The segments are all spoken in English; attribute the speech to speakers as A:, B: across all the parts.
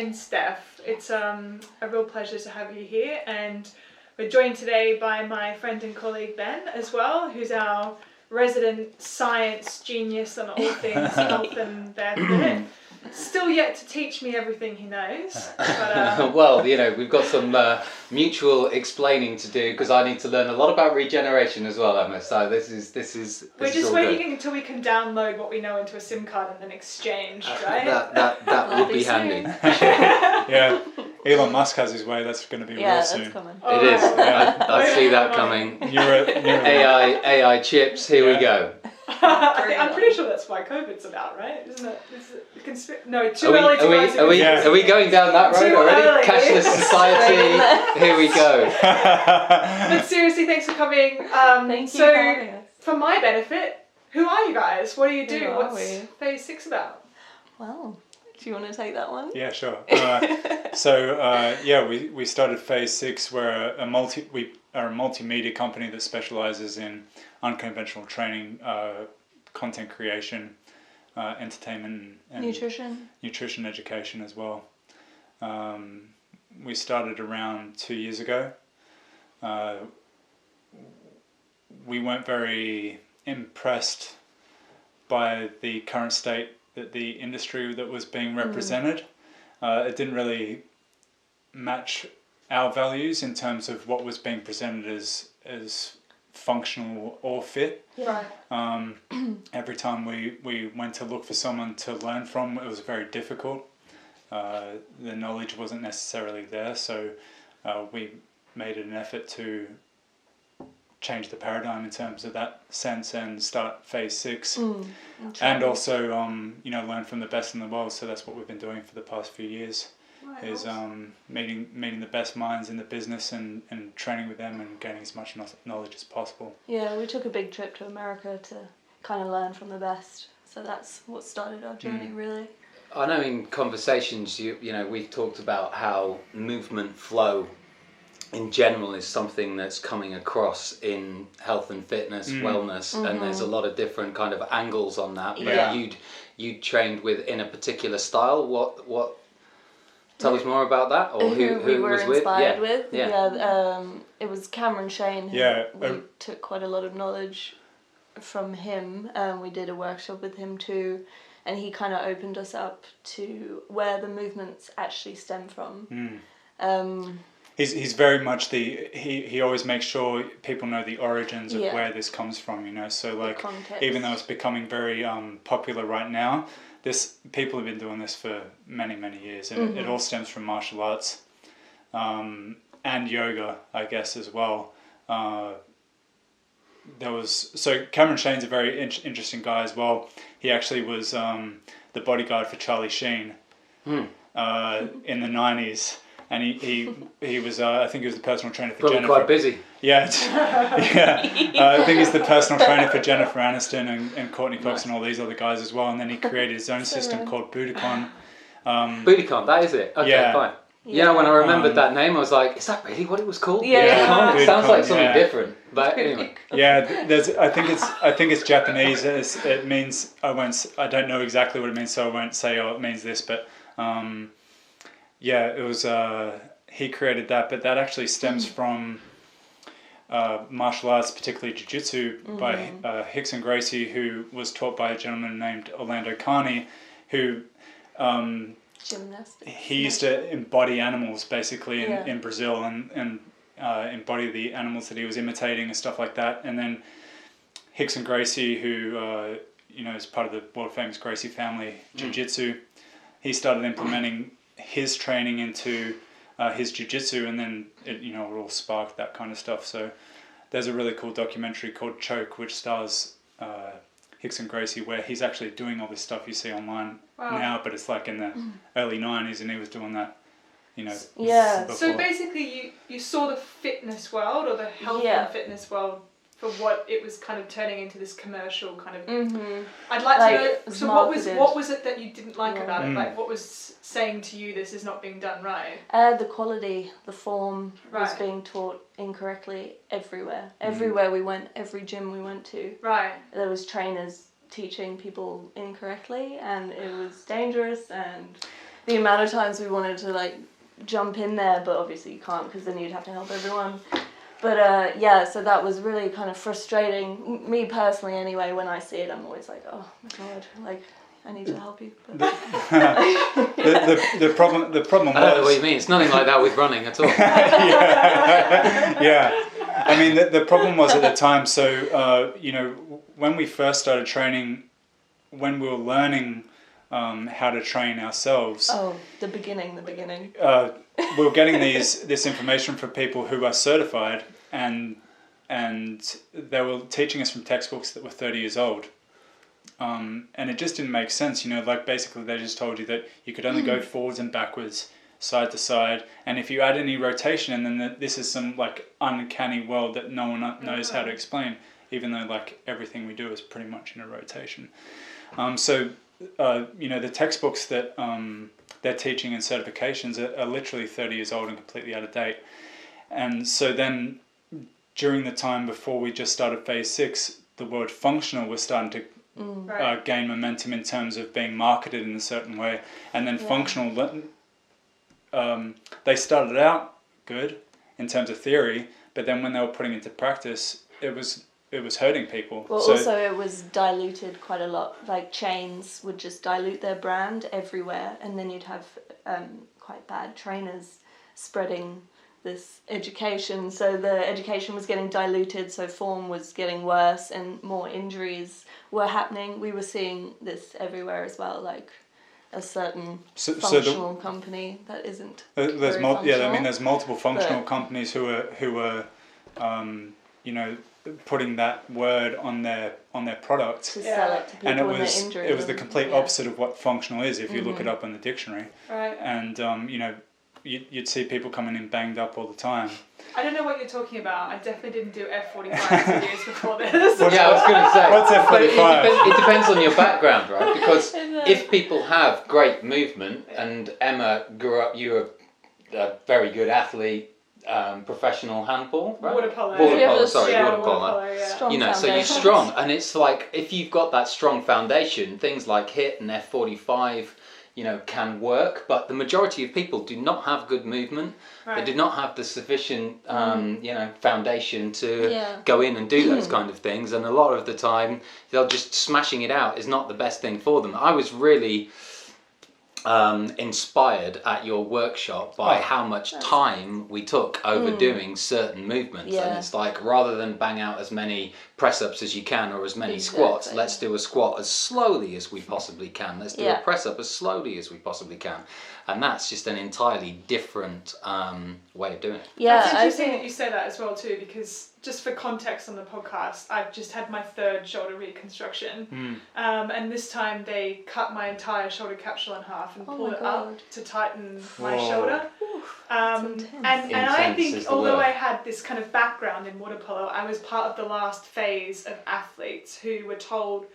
A: Jay and Steph. It's a real pleasure to have you here, and we're joined today by my friend and colleague Ben as well, who's our resident science genius on all things health and barefoot. Still yet to teach me everything he knows. But,
B: well, you know, we've got some mutual explaining to do because I need to learn a lot about regeneration as well, Emma. So this is.
A: We're just waiting until we can download what we know into a SIM card and then exchange, right?
B: That would be handy.
C: Yeah, Elon Musk has his way. That's going to be real soon.
D: That's coming.
B: It is. I see that coming. AI chips. Here we go.
A: I'm pretty sure that's why COVID's about, right? Isn't it? No, too early to rise.
B: Are we going down that road already?
A: Early.
B: Cashless society. Here we go.
A: But seriously, thanks for coming.
D: Thank you for having us.
A: For my benefit, who are you guys? What do you do?
D: Who are
A: What's
D: we?
A: Phase 6 about?
D: Well, do you want to take that one?
C: Yeah, sure. We started Phase 6. We're a multimedia company that specializes in unconventional training, content creation, entertainment, and nutrition education as well. We started around 2 years ago. We weren't very impressed by the current state that the industry that was being represented. It didn't really match our values in terms of what was being presented as functional or fit.
A: Right.
C: Every time we went to look for someone to learn from, it was very difficult. The knowledge wasn't necessarily there, so we made an effort to change the paradigm in terms of that sense and start Phase 6. And also learn from the best in the world. So that's what we've been doing for the past few years. Right. Is meeting the best minds in the business and training with them and gaining as much knowledge as possible.
D: Yeah, we took a big trip to America to kind of learn from the best. So that's what started our journey, really.
B: I know in conversations, you know, we've talked about how movement flow in general is something that's coming across in health and fitness, wellness, and there's a lot of different kind of angles on that. But you'd trained in a particular style. What? Tell us more about that, or who
D: we were
B: was
D: inspired
B: with?
D: with. It was Cameron Shane. We took quite a lot of knowledge from him. We did a workshop with him too, and he kind of opened us up to where the movements actually stem from.
C: He's very much he always makes sure people know the origins of where this comes from, you know. So like, even though it's becoming very popular right now, people have been doing this for many years, and it all stems from martial arts and yoga, I guess, as well. Cameron Shane's a very interesting guy as well. He actually was the bodyguard for Charlie Sheen in the 90s. And he was, I think he was the personal trainer for Jennifer.
B: Probably quite busy.
C: Yeah. I think he's the personal trainer for Jennifer Aniston and Courtney Cox and all these other guys as well. And then he created his own system called Budokan.
B: Budokan, that is it. Okay, fine. You know, when I remembered that name, I was like, is that really what it was called?
D: Yeah.
B: It sounds like something different. But anyway.
C: Yeah, I think it's Japanese. It means, I don't know exactly what it means, so I won't say, it means this, but... it was, he created that, but that actually stems from martial arts, particularly jiu-jitsu, by Hickson Gracie, who was taught by a gentleman named Orlando Carney, who he used to embody animals basically in Brazil and embody the animals that he was imitating and stuff like that. And then Hickson Gracie, who is part of the world famous Gracie family jiu-jitsu, he started implementing his training into his jiu-jitsu, and then it all sparked that kind of stuff. So there's a really cool documentary called Choke, which stars Hickson Gracie, where he's actually doing all this stuff you see online now, but it's like in the early 90s, and he was doing that, before.
A: So basically you saw the fitness world, or the health and fitness world, for what it was kind of turning into, this commercial kind of... I'd like to know, so what was it that you didn't like about it? Like, what was saying to you this is not being done right?
D: The quality, the form was being taught incorrectly everywhere. Everywhere we went, every gym we went to.
A: Right.
D: There was trainers teaching people incorrectly, and it was dangerous, and the amount of times we wanted to like jump in there, but obviously you can't because then you'd have to help everyone. But yeah, so that was really kind of frustrating. Me personally, anyway, when I see it, I'm always like, oh my god, like I need to help you. But
C: the problem was.
B: I don't know what you mean. It's nothing like that with running at all.
C: yeah. I mean, the problem was at the time. So you know, when we first started training, when we were learning how to train ourselves.
D: Oh, the beginning.
C: We were getting this information from people who are certified, and they were teaching us from textbooks that were 30 years old. And it just didn't make sense, you know, like basically they just told you that you could only go forwards and backwards, side to side, and if you add any rotation, and then this is some like uncanny world that no one knows how to explain, even though like everything we do is pretty much in a rotation. You know, the textbooks that they're teaching and certifications are literally 30 years old and completely out of date. And so then during the time before we just started phase 6, the word functional was starting to gain momentum in terms of being marketed in a certain way. And then functional, they started out good in terms of theory, but then when they were putting it into practice, it was hurting people.
D: Well, so, also it was diluted quite a lot. Like chains would just dilute their brand everywhere, and then you'd have quite bad trainers spreading this education. So the education was getting diluted, so form was getting worse, and more injuries were happening. We were seeing this everywhere as well, like a certain functional company that isn't.
C: There's there's multiple functional companies who are you know, putting that word on their product
D: to sell it to people,
C: and
D: when they're injured.
C: It was the complete opposite of what functional is if you look it up in the dictionary.
A: Right.
C: And you know, you'd see people coming in banged up all the time.
A: I don't know what you're talking about. I definitely didn't do F45 years before this.
B: Yeah, I was going to say.
C: What's F45?
B: It depends on your background, right? Because if people have great movement, and Emma grew up, you were a very good athlete, professional handball, right?
A: Water polo.
B: Water
A: Water
B: polo.
A: Yeah.
D: Strong
B: you know, so you're strong, and it's like if you've got that strong foundation, things like HIIT and F45, you know, can work. But the majority of people do not have good movement.
A: Right.
B: They do not have the sufficient, you know, foundation to go in and do those kind of things. And a lot of the time, they'll just smashing it out is not the best thing for them. I was really inspired at your workshop by how much time we took over doing certain movements. And it's like, rather than bang out as many press-ups as you can or as many squats, let's do a squat as slowly as we possibly can. Let's do a press-up as slowly as we possibly can. And that's just an entirely different way of doing it.
D: Yeah,
A: it's interesting that you say that as well too, because just for context on the podcast, I've just had my 3rd shoulder reconstruction, and this time they cut my entire shoulder capsule in half and pulled it up to tighten my shoulder. And I think, although I had this kind of background in water polo, I was part of the last phase of athletes who were told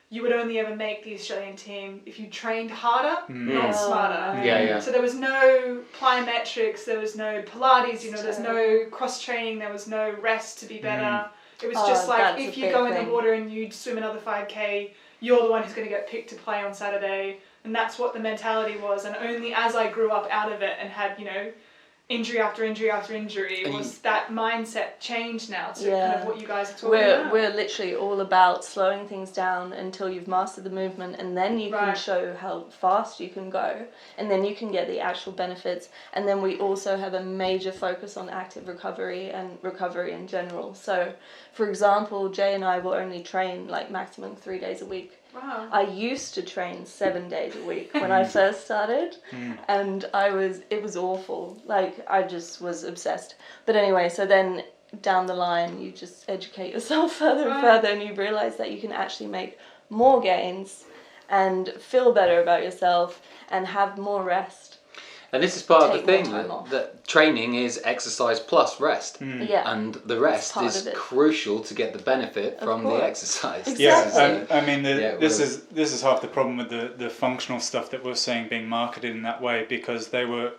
A: you would only ever make the Australian team if you trained harder, not smarter. So there was no plyometrics, there was no Pilates, you know, there's no cross-training, there was no rest to be better. It was just like, if you go in the water and you swim another 5K, you're the one who's going to get picked to play on Saturday. And that's what the mentality was. And only as I grew up out of it and had, you know, injury after injury after injury, was that mindset changed now to kind of what you guys are talking about.
D: We're literally all about slowing things down until you've mastered the movement, and then you can show how fast you can go, and then you can get the actual benefits. And then we also have a major focus on active recovery and recovery in general. So, for example, Jay and I will only train like maximum 3 days a week.
A: Wow.
D: I used to train 7 days a week when I first started, and it was awful. Like, I just was obsessed. But anyway, so then down the line, you just educate yourself further and further, and you realise that you can actually make more gains and feel better about yourself and have more rest.
B: And this is part of the thing, that training is exercise plus rest. And the rest is crucial to get the benefit from the exercise.
D: Exactly.
C: I mean, this is half the problem with the functional stuff that we're seeing being marketed in that way, because they were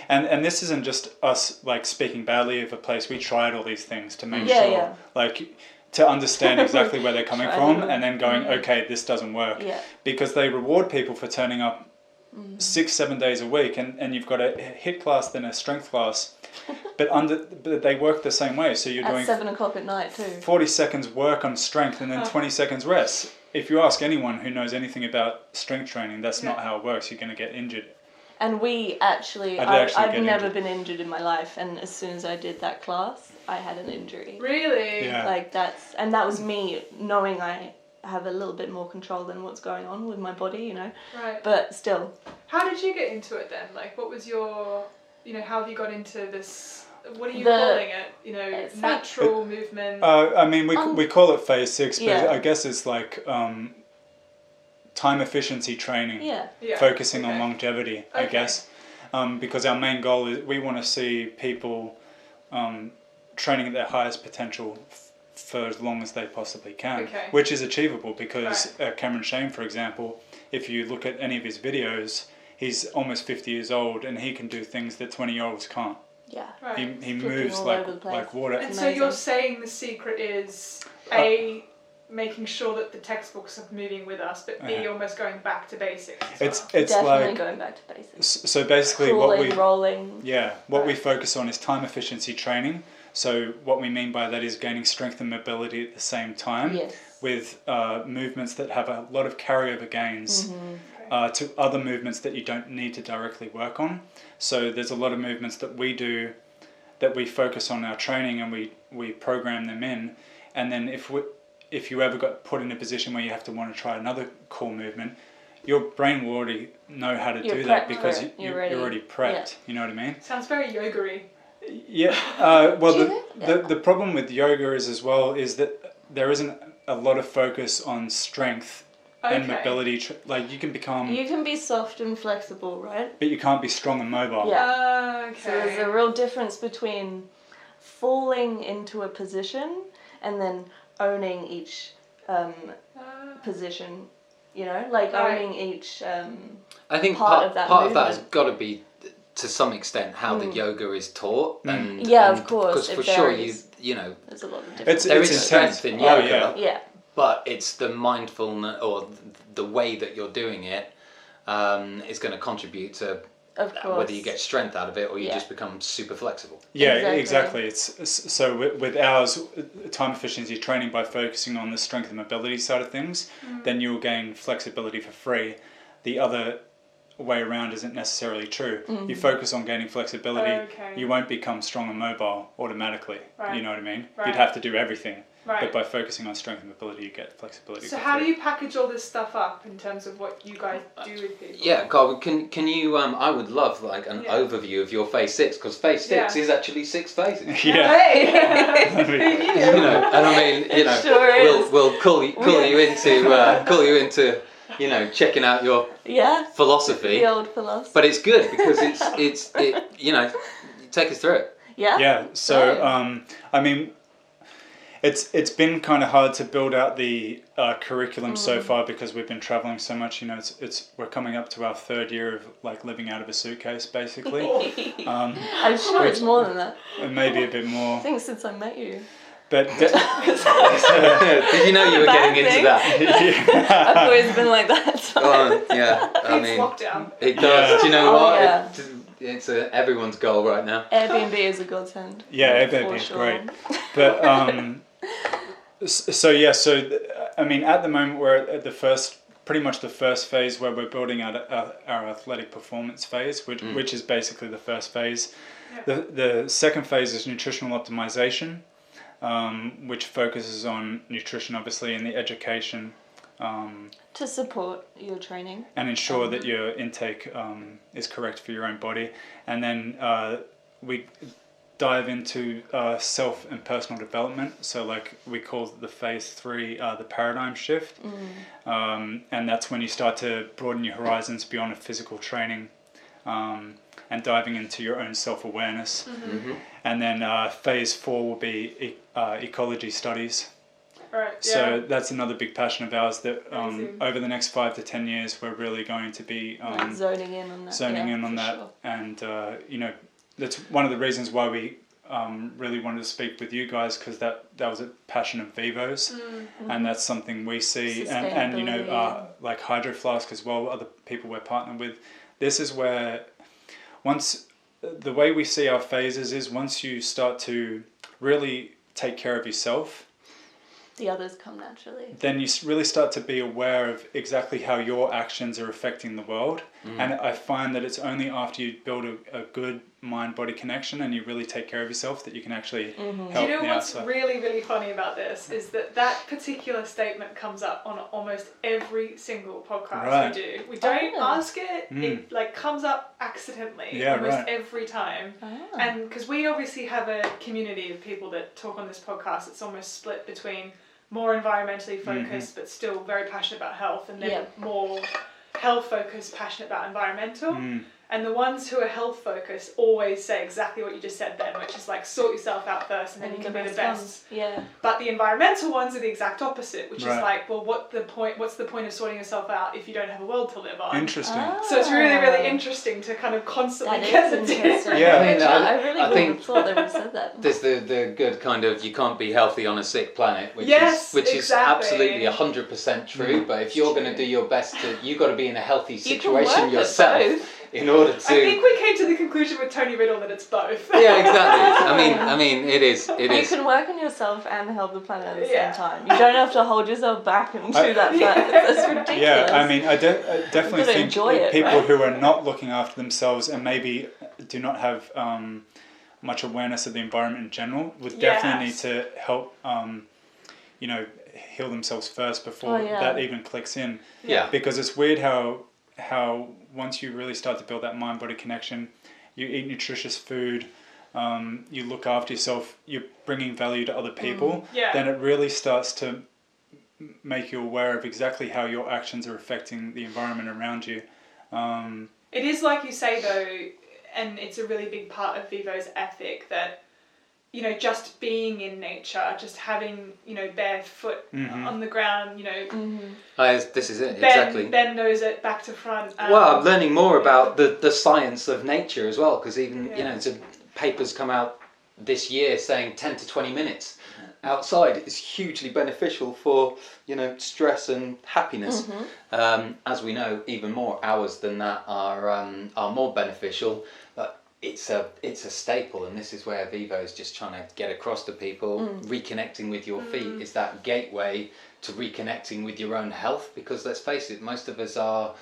C: and this isn't just us like speaking badly of a place. We tried all these things to make sure like to understand exactly where they're coming from, and then going, okay, this doesn't work, because they reward people for turning up 6-7 days a week, and you've got a HIIT class, then a strength class, but they work the same way. So you're
D: at
C: doing
D: 7 o'clock at night too.
C: 40 seconds work on strength and then 20 seconds rest. If you ask anyone who knows anything about strength training, that's not how it works. You're going to get injured.
D: And we actually, I've never been injured in my life, and as soon as I did that class, I had an injury.
A: Really?
C: Yeah.
D: Like that was me knowing I have a little bit more control than what's going on with my body, you know.
A: Right.
D: But still.
A: How did you get into it then? Like, what was your, how have you got into this? What are you calling it? Natural movement.
C: I mean, we call it phase 6, but I guess it's like time efficiency training.
D: Yeah.
C: Focusing on longevity, I guess, because our main goal is we want to see people training at their highest potential for as long as they possibly can, which is achievable because Cameron Shane, for example, if you look at any of his videos, he's almost 50 years old and he can do things that 20-year-olds can't.
D: Yeah.
A: Right.
C: He moves like water.
A: And so you're saying the secret is making sure that the textbooks are moving with us, but B, almost going back to basics.
C: It's
D: definitely
C: like
D: going back to basics.
C: So basically,
D: rolling.
C: What we focus on is time efficiency training. So what we mean by that is gaining strength and mobility at the same time, with movements that have a lot of carryover gains to other movements that you don't need to directly work on. So there's a lot of movements that we do that we focus on our training and we program them in, and then if you ever got put in a position where you have to want to try another core movement, your brain will already know how to do that because you're already prepped. You know what I mean?
A: Sounds very yoga-y.
C: Yeah. The problem with yoga is that there isn't a lot of focus on strength and mobility. Like you can be soft and flexible, right? But you can't be strong and mobile.
D: Yeah. So there's a real difference between falling into a position and then owning each position, owning each
B: I think
D: part of that movement.
B: Of that has got to be, to some extent, how the yoga is taught. And
D: of course,
B: because for sure there's
D: a lot of difference.
B: There is strength in yoga.
D: Yeah.
B: But it's the mindfulness or the way that you're doing it is going to contribute to whether you get strength out of it or you just become super flexible.
C: Yeah, exactly. It's so with ours, time efficiency training, by focusing on the strength and mobility side of things, then you'll gain flexibility for free. The other way around isn't necessarily true. You focus on gaining flexibility, you won't become strong and mobile automatically. You know what I mean? You'd have to do everything. But by focusing on strength and mobility, you get flexibility.
A: So how do you package all this stuff up in terms of what you guys do with people?
B: Yeah, Carl, can you? I would love like an overview of your phase 6, because phase 6 is actually 6 phases.
C: Yeah.
A: Hey.
B: And I mean, we'll call you into checking out your philosophy.
D: The old philosophy.
B: But it's good because it's take us through it.
D: Yeah.
C: Yeah. So I mean, it's been kind of hard to build out the curriculum so far because we've been traveling so much. We're coming up to our 3rd year of like living out of a suitcase, basically.
D: I'm sure it's more than that.
C: Maybe a bit more.
D: I think since I met you.
C: But
B: did you know you were getting into that?
D: I've always been like that.
B: I mean,
A: lockdown.
B: It does.
C: Yeah.
B: Do you know what?
D: Yeah.
B: It's everyone's goal right now.
D: Airbnb is a godsend.
C: Yeah, Airbnb is great. But I mean, at the moment we're at pretty much the first phase where we're building out our athletic performance phase, which is basically the first phase. Yeah. The second phase is nutritional optimization, which focuses on nutrition, obviously, and the education.
D: To support your training.
C: And ensure that your intake is correct for your own body. And then we dive into self and personal development. So like we call the phase 3 the paradigm shift. And that's when you start to broaden your horizons beyond a physical training and diving into your own self-awareness. And then phase 4 will be ecology studies.
A: Right,
C: so that's another big passion of ours that over the next 5 to 10 years we're really going to be
D: zoning in on that.
C: Sure. And that's one of the reasons why we really wanted to speak with you guys, because that was a passion of Vivo's, and that's something we see, and like Hydro Flask as well, other people we're partnered with, this is where the way we see our phases is once you start to really take care of yourself,
D: the others come naturally.
C: Then you really start to be aware of exactly how your actions are affecting the world. And I find that it's only after you build a good mind-body connection and you really take care of yourself that you can actually help.
A: Do you know what's
C: outside.
A: really, really funny about this is that particular statement comes up on almost every single podcast we do. We don't ask it, it like comes up accidentally almost every time. And because we obviously have a community of people that talk on this podcast, it's almost split between more environmentally focused but still very passionate about health, and then more health focused, passionate about environmental. And the ones who are health focused always say exactly what you just said then, which is like sort yourself out first and then you can be the best. But the environmental ones are the exact opposite, which is like, well, what's the point of sorting yourself out if you don't have a world to live on?
C: Interesting.
A: So it's really, really interesting to kind of constantly get the different.
D: I really wouldn't have thought they would have said that.
B: There's the good kind of, you can't be healthy on a sick planet, which is absolutely 100% true. But if you're going to do your best, you've got to be in a healthy situation yourself. In order to,
A: I think we came to the conclusion with Tony Riddle that it's both.
B: Yeah, exactly. I mean, it is.
D: You can work on yourself and help the planet at the same time. You don't have to hold yourself back and do that first. That's ridiculous.
C: Yeah, I mean, I definitely think people who are not looking after themselves and maybe do not have much awareness of the environment in general would definitely need to help, heal themselves first before that even clicks in.
B: Yeah.
C: Because it's weird how once you really start to build that mind-body connection, you eat nutritious food, you look after yourself, you're bringing value to other people, then it really starts to make you aware of exactly how your actions are affecting the environment around you.
A: It is like you say though, and it's a really big part of Vivo's ethic that, just being in nature, just having, barefoot on the ground,
B: this is it, exactly.
A: Ben knows it back to front.
B: Well, I'm learning more about the science of nature as well, because even, papers come out this year saying 10 to 20 minutes outside is hugely beneficial for, stress and happiness. As we know, even more hours than that are more beneficial. But it's a staple, and this is where Vivo is just trying to get across to people. Reconnecting with your feet is that gateway to reconnecting with your own health, because let's face it, most of us are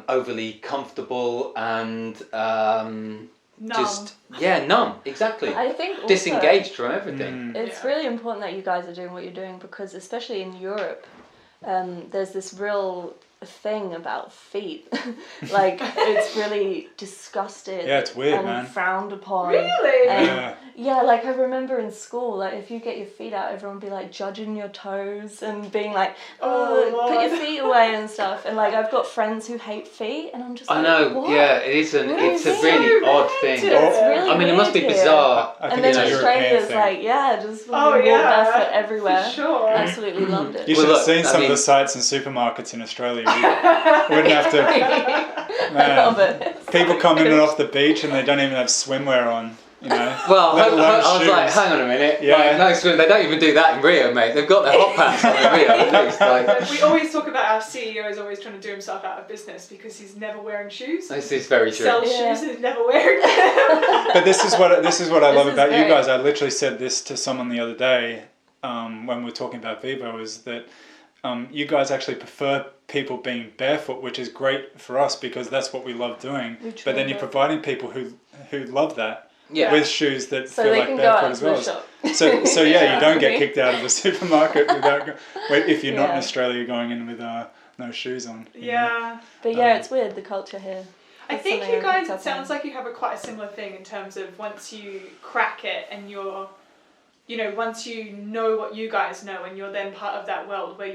B: overly comfortable and numb, exactly.
D: I think also,
B: disengaged from everything.
D: It's really important that you guys are doing what you're doing, because especially in Europe, there's this real thing about feet. Like, it's really disgusted.
C: Yeah, it's weird,
D: and
C: man.
D: frowned upon.
A: Really?
D: And like I remember in school, like if you get your feet out, everyone would be like judging your toes and being like, put your feet away and stuff. And like I've got friends who hate feet, and I'm just like, what?
B: It's a really odd thing.
D: It's really
B: it must be bizarre.
D: And then Australia's like, just walk barefoot everywhere.
A: For sure.
D: Absolutely loved it.
C: You should have seen some of the sites in supermarkets in Australia. You wouldn't have to.
D: I love it.
C: People come in and off the beach and they don't even have swimwear on.
B: Well, I was like, hang on a minute. No swim. They don't even do that in Rio, mate. They've got their hot pants on in Rio, at least. Like.
A: We always talk about our CEO is always trying to do himself out of business because he's never wearing shoes.
B: This is very true.
A: Sells shoes and he's never wearing them.
C: But this is what I love about you guys. I literally said this to someone the other day when we were talking about Vivo, is that you guys actually prefer people being barefoot, which is great for us because that's what we love doing. But then you're providing people who love that with shoes that feel like barefoot as well. So you don't get kicked out of the supermarket if you're not in Australia going in with no shoes on.
A: Yeah.
D: But it's weird, the culture here.
A: I think you guys, it sounds like you have quite a similar thing in terms of once you crack it and you're, once you know what you guys know and you're then part of that world where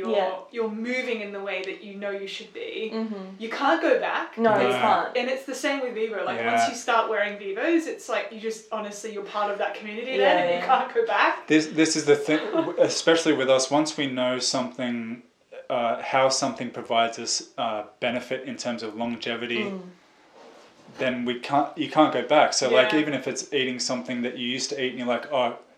A: you're moving in the way that you know you should be, you can't go back.
D: No, you can't.
A: And it's the same with Vivo. Like once you start wearing Vivos, it's like you just honestly you're part of that community then, and you can't go back.
C: This is the thing, especially with us. Once we know something, how something provides us benefit in terms of longevity. Then you can't go back. So like even if it's eating something that you used to eat and you're like,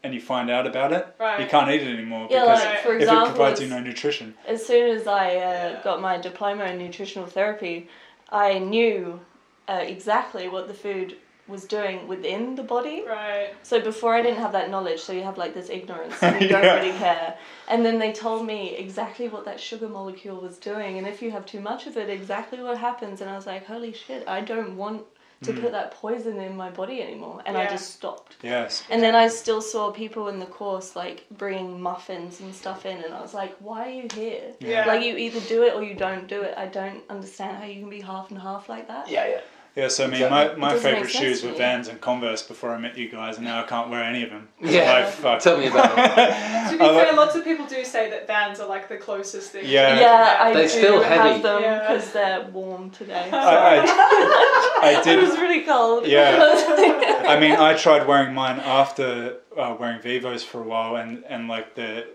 C: and you find out about it,
A: Right.
C: you can't eat it anymore
D: Yeah,
C: because
D: like, for
C: if
D: example,
C: it provides you no nutrition.
D: As soon as I got my diploma in nutritional therapy, I knew exactly what the food was doing within the body.
A: Right.
D: So before I didn't have that knowledge, so you have like this ignorance and you don't really care. And then they told me exactly what that sugar molecule was doing, and if you have too much of it, exactly what happens. And I was like, holy shit, I don't want to put that poison in my body anymore. And I just stopped.
C: Yes.
D: And then I still saw people in the course like bringing muffins and stuff in, and I was like, why are you here?
A: Yeah.
D: Like, you either do it or you don't do it. I don't understand how you can be half and half like that.
C: Yeah, so I mean,
B: Exactly.
C: my
D: It doesn't
C: favourite
D: make sense
C: shoes
D: to
C: were
D: me.
C: Vans and Converse before I met you guys, and now I can't wear any of them.
B: Yeah. Tell me about it.
A: To be fair, lots of people do say that Vans are like the closest thing.
C: Yeah.
D: Yeah, I
B: They're
D: do
B: still heavy.
D: have them
A: Yeah.
D: because they're warm today.
C: I
D: It
C: did.
D: was really cold.
C: Yeah. I mean, I tried wearing mine after wearing Vivos for a while, and like the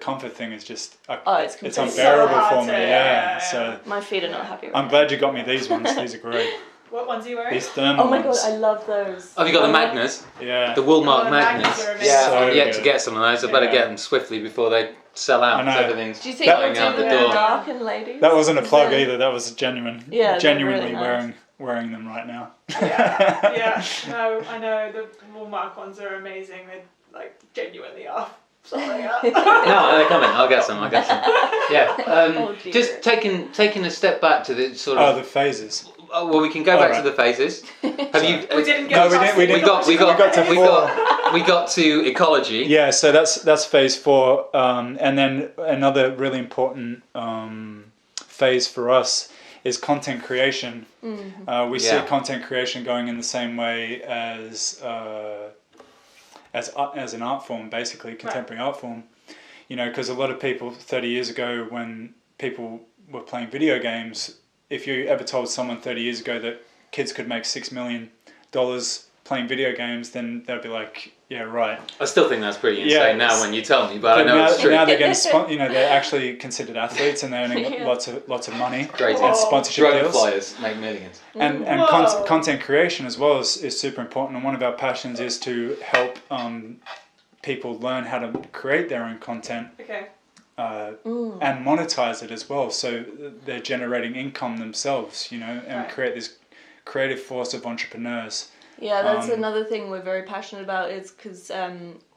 C: comfort thing is just
D: It's
C: it's
D: completely
C: unbearable
A: so hard
C: for me.
A: to-
C: Yeah.
A: yeah.
C: So
D: My feet are not happy right
C: I'm
D: now.
C: glad you got me these ones. These are great.
A: What ones are you wearing?
C: These thermal
D: Oh my god,
C: ones.
D: I love those.
B: Have you got the
D: I love-
B: Magnus?
C: Yeah.
B: The Woolmark
A: the
B: Magnus?
A: Magnus are amazing.
B: Yeah,
C: So
B: I'm yet
C: good.
B: to get some of those. I better
C: Yeah.
B: get them swiftly before they sell out.
C: I know.
B: 'Cause everything's
D: Do you think
B: flying
D: they'll
B: out
D: do
B: the
D: the
B: door.
D: darkened ladies?
C: That wasn't a
D: Is
C: plug
D: there-
C: either. That was genuine.
D: Yeah, they're
C: Genuinely
D: really nice.
C: wearing them right now.
A: Yeah, no, I know the Walmart ones are amazing. They like genuinely are. Sorry.
B: No, they're coming. I'll get some. Yeah.
D: Oh, dear.
B: Just taking a step back to the sort
C: Oh,
B: of.
C: the phases.
B: Well, we can go back to the phases. Have you?
A: We didn't get.
C: No, we
A: past
C: didn't- we
A: it.
C: didn't.
B: We got
C: to
B: we
C: four.
B: got to ecology.
C: Yeah, so that's phase 4, and then another really important phase for us is content creation.
D: Mm-hmm.
C: We see content creation going in the same way as an art form, basically contemporary art form. You know, because a lot of people 30 years ago, when people were playing video games, if you ever told someone 30 years ago that kids could make $6 million playing video games, then they'd be like, yeah, right.
B: I still think that's pretty insane
C: Yeah,
B: now when you tell me, but I know
C: now,
B: it's true.
C: now they're getting, they're actually considered athletes and they're earning lots of money
B: Crazy.
C: and sponsorship
B: Drone
C: deals.
B: flyers make millions.
C: And
A: Whoa.
C: content creation as well is super important. And one of our passions is to help people learn how to create their own content.
A: Okay.
C: And monetize it as well, so they're generating income themselves, and create this creative force of entrepreneurs.
D: Yeah, that's another thing we're very passionate about, is because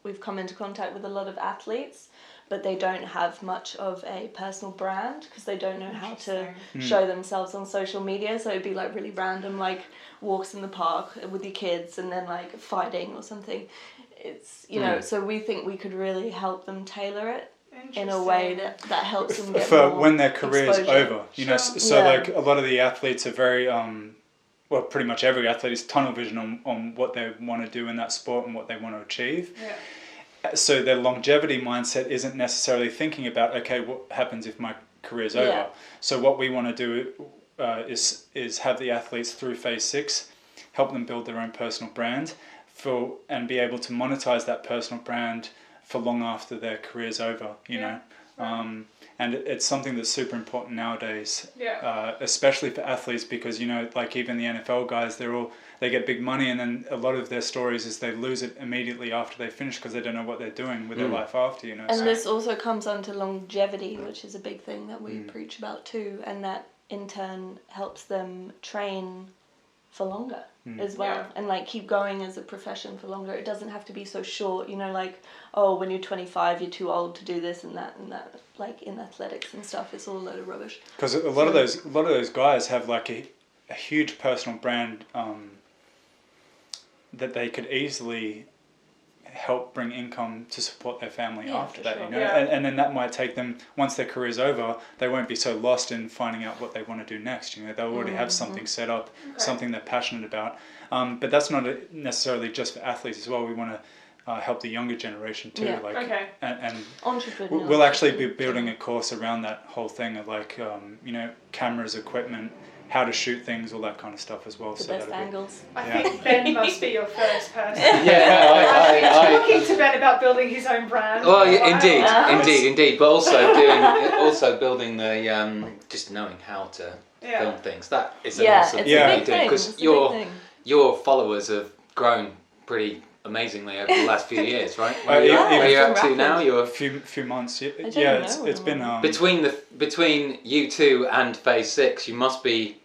D: we've come into contact with a lot of athletes, but they don't have much of a personal brand because they don't know how to show themselves on social media. So it'd be like really random, like walks in the park with your kids and then like fighting or something. It's, so we think we could really help them tailor it in a way that helps them get
C: for
D: more
C: when their career's
D: exposure.
C: over.
A: Sure.
C: So like a lot of the athletes are very well, pretty much every athlete is tunnel vision on what they want to do in that sport and what they want to achieve.
A: Yeah.
C: So their longevity mindset isn't necessarily thinking about, okay, what happens if my career's over?
D: Yeah.
C: So what we want to do is have the athletes through phase 6, help them build their own personal brand and be able to monetize that personal brand for long after their career's over, and it's something that's super important nowadays, especially for athletes, because like even the NFL guys, they get big money, and then a lot of their stories is they lose it immediately after they finish because they don't know what they're doing with their life after.
D: And this also comes onto longevity, which is a big thing that we preach about too, and that in turn helps them train for longer as well, and like keep going as a profession for longer. It doesn't have to be so short, like, oh, when you're 25 you're too old to do this and that, like in athletics and stuff. It's all a load of rubbish,
C: because a lot of those guys have like a huge personal brand that they could easily help bring income to support their family after that,
D: sure.
C: And then that might take them, once their career's over, they won't be so lost in finding out what they want to do next. They'll already have something set up, something they're passionate about. But that's not necessarily just for athletes as well. We want to help the younger generation too. And
D: entrepreneurs.
C: we'll actually be building a course around that whole thing of like cameras, equipment, how to shoot things, all that kind of stuff as well.
D: The
C: so
D: best angles.
A: I think Ben must be your first person.
B: Yeah,
A: I've been talking to Ben about building his own brand.
B: Well,
A: for a while.
B: indeed, but also building the just knowing how to film things. That is an awesome
D: it's
B: thing
D: a
B: you
D: big
B: do,
D: thing.
B: because your followers have grown pretty amazingly over the last few years, right?
C: Yeah.
B: Where you're up to
D: Rapid.
B: now? You're
C: A few months. Yeah,
D: know.
C: it's been
B: between you two and phase 6. You must be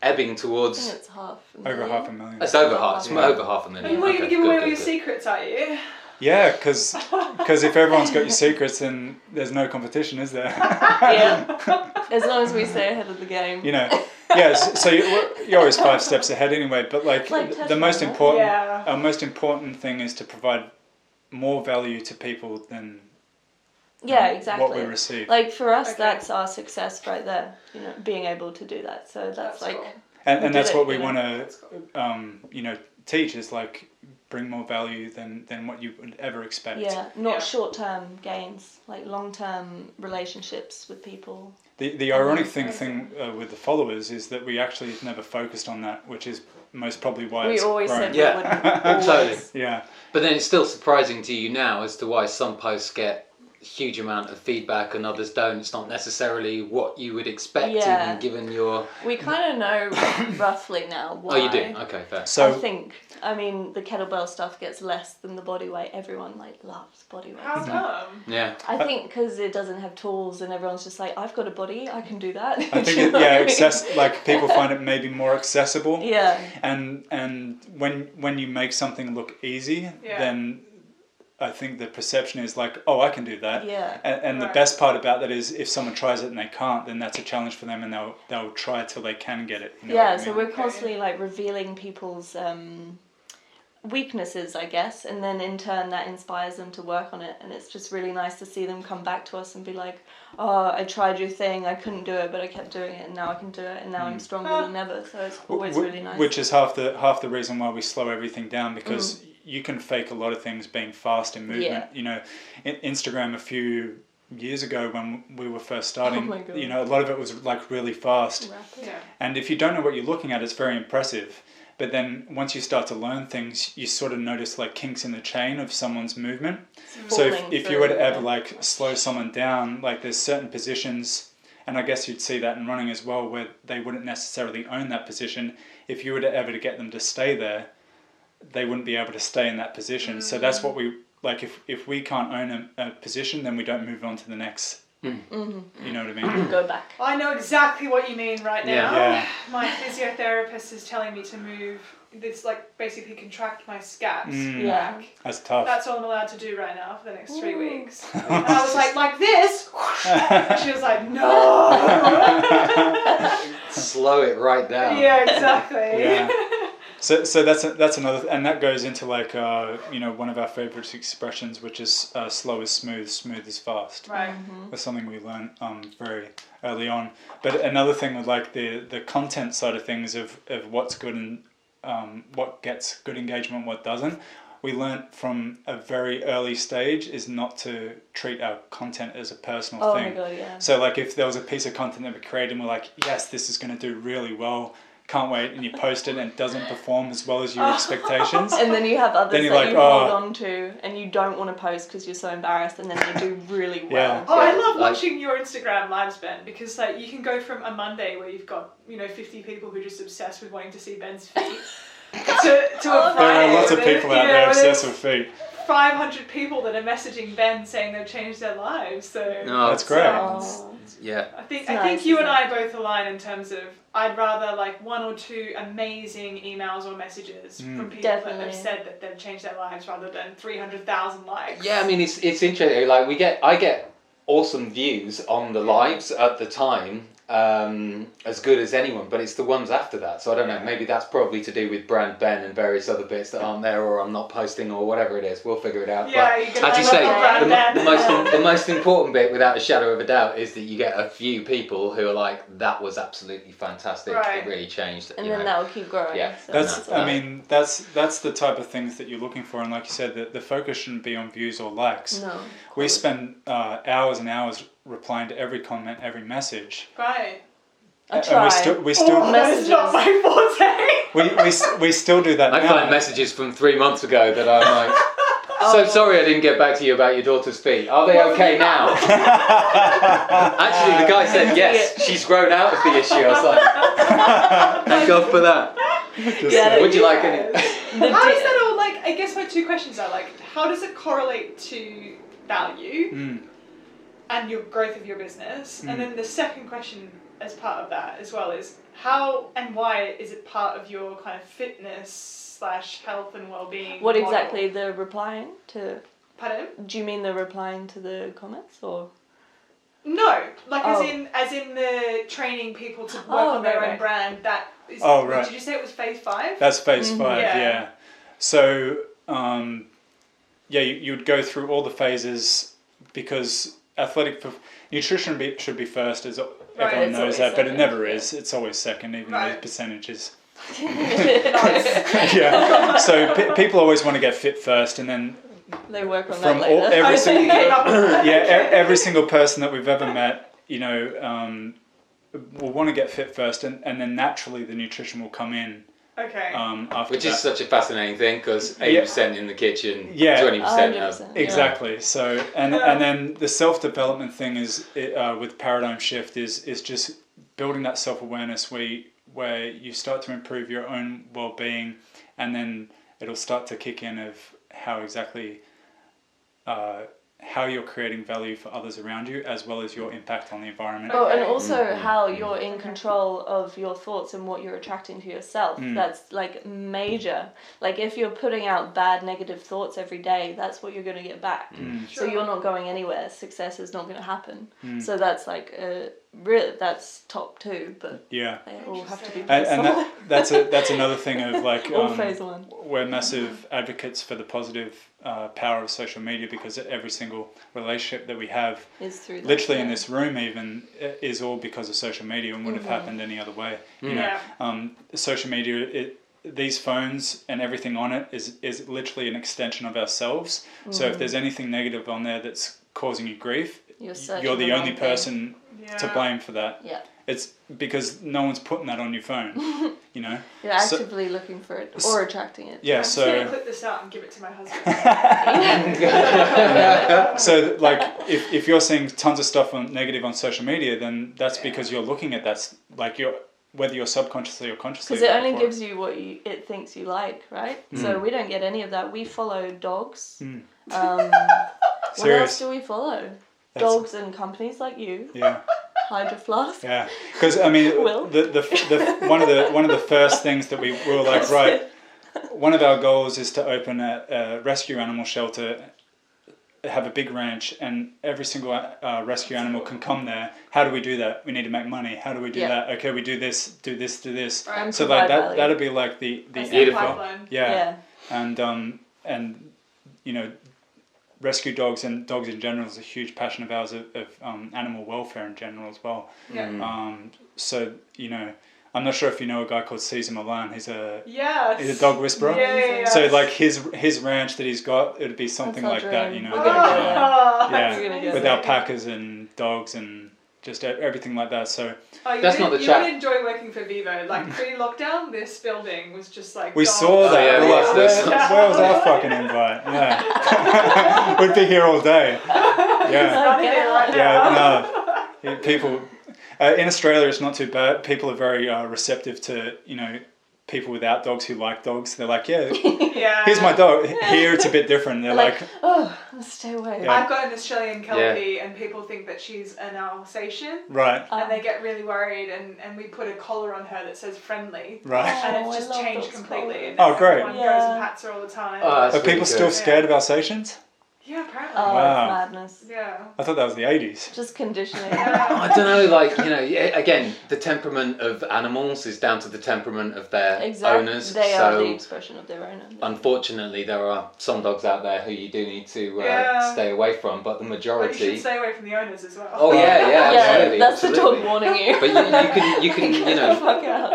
B: ebbing
D: I
B: towards.
D: think it's half.
C: over 500,000.
B: It's over half. It's
D: Yeah.
B: over 500,000.
A: And we're going to give
B: Okay,
A: away
B: good,
A: all your
B: good.
A: secrets, are you?
C: Yeah, because if everyone's got your secrets, then there's no competition, is there?
D: Yeah. As long as we stay ahead of the game.
C: You know, yeah. So you're always 5 steps ahead anyway. But like the most
D: Tesla,
C: important,
A: Yeah.
C: our most important thing is to provide more value to people than
D: Yeah, exactly.
C: what we receive.
D: Like for us,
A: Okay.
D: that's our success right there. You know, being able to do that. So that's like.
A: cool.
C: And
D: we
C: that's
D: did
C: what
D: it,
C: we
D: you know.
C: want
A: That's cool.
C: to, teach is like bring more value than what you would ever expect.
D: Yeah, not
A: Yeah.
D: short-term gains, like long-term relationships with people.
C: The ironic
A: Amazing.
C: thing with the followers is that we actually never focused on that, which is most probably why
D: We
C: it's
D: always
C: grown.
D: said
B: Yeah.
D: we wouldn't. Always.
B: Totally.
C: Yeah.
B: But then it's still surprising to you now as to why some posts get a huge amount of feedback and others don't. It's not necessarily what you would expect,
D: Yeah.
B: even given your.
D: We kind of know roughly now why.
B: Oh, you do? Okay, fair.
C: So
D: I mean, the kettlebell stuff gets less than the body weight. Everyone like loves body weight.
A: How come?
B: Yeah.
D: I think because it doesn't have tools and everyone's just like, I've got a body, I can do that.
C: I think
D: Do you know what I mean?
C: like people find it maybe more accessible.
D: Yeah.
C: And when you make something look easy,
A: Yeah.
C: then I think the perception is like, oh, I can do that.
D: Yeah.
C: And the
A: Right.
C: best part about that is if someone tries it and they can't, then that's a challenge for them, and they'll try it till they can get it. You know
D: Yeah,
C: what I
D: so
C: mean?
D: we're constantly like revealing people's weaknesses, I guess, and then in turn that inspires them to work on it, and it's just really nice to see them come back to us and be like, oh, I tried your thing, I couldn't do it, but I kept doing it, and now I can do it, and now I'm stronger than ever. So it's always really nice.
C: Which is half the reason why we slow everything down, because you can fake a lot of things being fast in movement.
D: Yeah.
C: You know, Instagram a few years ago when we were first starting,
D: Oh my God.
C: you know, a lot of it was like really fast.
D: Rapid.
A: Yeah.
C: And if you don't know what you're looking at, it's very impressive. But then once you start to learn things, you sort of notice like kinks in the chain of someone's movement. So
D: Falling
C: if you were to
D: through,
C: ever
D: yeah.
C: like slow someone down, like there's certain positions, and I guess you'd see that in running as well, where they wouldn't necessarily own that position. If you were to ever to get them to stay there, they wouldn't be able to stay in that position. So that's what we like. If we can't own a position, then we don't move on to the next.
D: Mm-hmm.
C: You know what I mean?
D: Go back.
A: I know exactly what you mean right now.
C: Yeah.
A: My physiotherapist is telling me to move this, like basically contract my scaps
D: Yeah.
A: back.
C: That's tough.
A: That's all I'm allowed to do right now for the next 3 weeks. And I was like this? And she was like, no.
B: Slow it right down.
A: Yeah, exactly.
C: Yeah. So that's another, and that goes into like one of our favorite expressions, which is slow is smooth, smooth is fast.
A: Right.
C: That's something we learned very early on. But another thing with like the content side of things of what's good and what gets good engagement, what doesn't. We learnt from a very early stage is not to treat our content as a personal thing.
D: Oh my God, yeah.
C: So like if there was a piece of content that we created and we're like, yes, this is going to do really well, can't wait, and you post it and it doesn't perform as well as your expectations.
D: And then you have others
C: Then
D: that
C: you're like,
D: you hold
C: oh.
D: on to and you don't want to post because you're so embarrassed, and then they do really well.
C: Yeah.
A: Oh, I
B: Yeah,
A: love
B: like-
A: watching your Instagram lives, Ben, because like you can go from a Monday where you've got 50 people who are just obsessed with wanting to see Ben's feet to a
D: Oh,
A: Friday.
C: There are lots of
A: where
C: people out there
A: where
C: obsessed
A: there's
C: with feet.
A: 500 people that are messaging Ben saying they've changed their lives. So
B: No,
C: That's great.
D: Oh.
B: Yeah.
A: I think
D: It's
A: I
D: nice,
A: think you and
D: isn't
A: I both align in terms of I'd rather like 1 or 2 amazing emails or messages from people that
D: Definitely.
A: have said that they've changed their lives rather than 300,000 likes.
B: Yeah, I mean it's interesting. Like I get awesome views on the lives at the time, as good as anyone, but it's the ones after that. So I don't know. Maybe that's probably to do with brand Ben and various other bits that aren't there, or I'm not posting, or whatever it is. We'll figure it out.
A: Yeah,
B: but
A: you're gonna
B: as you
A: love
B: say,
A: brand Ben.
B: the most important bit, without a shadow of a doubt, is that you get a few people who are like, "That was absolutely fantastic.
A: Right.
B: It really changed."
D: And
B: you
D: then
B: know.
D: that will keep growing.
B: Yeah.
D: So
C: That's
B: Yeah.
C: I mean that's the type of things that you're looking for, and like you said, the focus shouldn't be on views or likes.
D: No.
C: We spend hours and hours replying to every comment, every message.
A: Right.
D: I
C: And
D: try.
C: we still
A: Oh, that's not my forte.
C: we still do that
B: I
C: now.
B: find messages from 3 months ago that I'm like, so sorry I didn't get back to you about your daughter's feet. Are they okay now? Actually, the guy said yes, she's grown out of the issue. I was like, thank God for that.
D: Yeah,
B: Would you like any?
A: How does that all like? I guess my two questions are like, how does it correlate to value and your growth of your business? And then the second question as part of that as well is how and why is it part of your kind of fitness / health and well-being
D: What
A: model?
D: exactly, the replying to...
A: Pardon?
D: Do you mean the replying to the comments, or...?
A: No, like as in the training people to work on their own brand. That is.
C: Oh, right.
A: Did you say it was phase 5?
C: That's phase 5.
A: Yeah.
C: Yeah. So you would go through all the phases because nutrition should be first, as everyone knows that, but it never is. It's always second, even with percentages. Yeah. So people always want to get fit first, and then
D: they work on
C: from
D: that later.
C: every single person that we've ever met, will want to get fit first, and then naturally the nutrition will come in.
A: Okay.
C: After
B: Which
C: that.
B: is such a fascinating thing because 80% in the kitchen, 20% out.
C: Exactly. So and then the self-development thing is with paradigm shift is just building that self-awareness where you start to improve your own well-being, and then it'll start to kick in of how exactly how you're creating value for others around you, as well as your impact on the environment.
D: Oh, and also how you're in control of your thoughts and what you're attracting to yourself. That's like major. Like if you're putting out bad negative thoughts every day, that's what you're going to get back. So you're not going anywhere. Success is not going to happen. So that's like that's top 2, but they all have to be
C: and that's another thing of like
D: all phase 1.
C: We're massive advocates for the positive power of social media, because every single relationship that we have
D: is through
C: literally in this room even is all because of social media, and wouldn't have happened any other way. You know, social media, these phones and everything on it is literally an extension of ourselves. So if there's anything negative on there that's causing you grief, you're the only person to blame for that.
D: Yeah.
C: It's because no one's putting that on your phone, You're
D: actively looking for it or attracting it.
C: Yeah,
A: I'm
C: so...
A: just going to clip this out and give it to my husband.
C: So, like, if you're seeing tons of stuff negative on social media, then that's because you're looking at that, like, whether you're subconsciously or consciously.
D: Because it only gives you what it thinks you like, right? So we don't get any of that. We follow dogs. What else do we follow? Dogs and companies like you.
C: Yeah.
D: Hydro Flask.
C: Yeah, because I mean, the one of the first things that we were like, right, one of our goals is to open a rescue animal shelter, have a big ranch, and every single rescue animal can come there. How do we do that? We need to make money. How do we do that? Okay, we do this.
A: Right.
C: So like that'll be like the
A: pipeline.
C: Yeah. And rescue dogs and dogs in general is a huge passion of ours of animal welfare in general as well.
A: Yeah.
C: So I'm not sure if you know a guy called Caesar Milan. He's a dog whisperer.
A: Yeah.
C: So like his ranch that he's got, it'd be something like that,
D: We're gonna go
C: with alpacas and dogs and just everything like that. So
B: that's not the chat.
A: You would enjoy working for Vivo. Like pre-lockdown, this building was just like.
C: We saw that. Where was our fucking invite? Yeah, we'd be here all day. Yeah, people. In Australia, it's not too bad. People are very receptive to people without dogs who like dogs. They're like, here's my dog. Here it's a bit different. They're like,
D: oh, stay away.
A: Yeah. I've got an Australian Kelpie and people think that she's an Alsatian.
C: Right.
A: And they get really worried and we put a collar on her that says friendly.
C: Right.
A: And it's just changed completely. And
C: great.
A: Everyone goes and pats her all the time.
C: Are people still scared of Alsatians?
A: Yeah, apparently.
D: Oh,
C: wow.
D: It's madness.
A: Yeah.
C: I thought that was the 80s.
D: Just conditioning.
B: I don't know, again, the temperament of animals is down to the temperament of their owners.
D: They are the expression of their owner.
B: Unfortunately, there are some dogs out there who you do need to stay away from, but the majority...
A: But you should stay away from the owners as well.
B: Oh, absolutely.
D: That's the dog warning you.
B: But you can
D: Fuck out.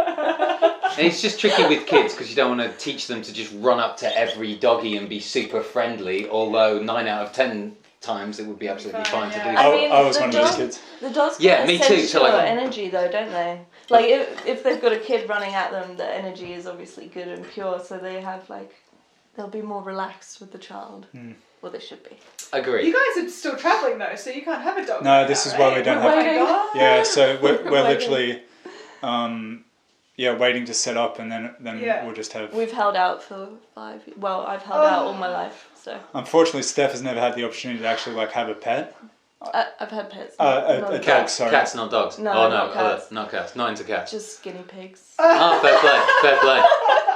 B: And it's just tricky with kids because you don't want to teach them to just run up to every doggy and be super friendly, although 9 out of 10 times it would be absolutely fine to do that.
C: I was one of those kids.
D: The dogs
B: me too.
D: So energy though, don't they? Like if they've got a kid running at them, the energy is obviously good and pure, so they have they'll be more relaxed with the child. Well, they should be.
B: Agree.
A: You guys are still travelling though, so you can't have a dog.
C: No, this is why we don't have. Yeah, so we're literally. waiting to set up, and then we'll just have...
D: We've held out for 5 years. Well, I've held out all my life, so...
C: Unfortunately, Steph has never had the opportunity to actually, like, have a pet.
D: I've had pets.
C: A dog, sorry.
B: Cats, not dogs.
D: No,
B: not
D: cats.
B: Not cats. Not into cats.
D: Just guinea pigs.
B: Oh, fair play.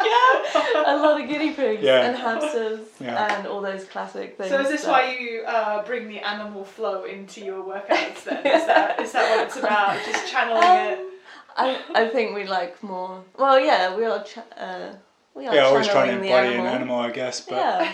D: Yeah, a lot of guinea pigs and hamsters and all those classic things.
A: So is this why you bring the animal flow into your workouts then? Is that what it's about? Just channeling it?
D: I think we like more... Well, yeah, we are...
C: always trying to
D: channeling the
C: embody an animal, I guess. But,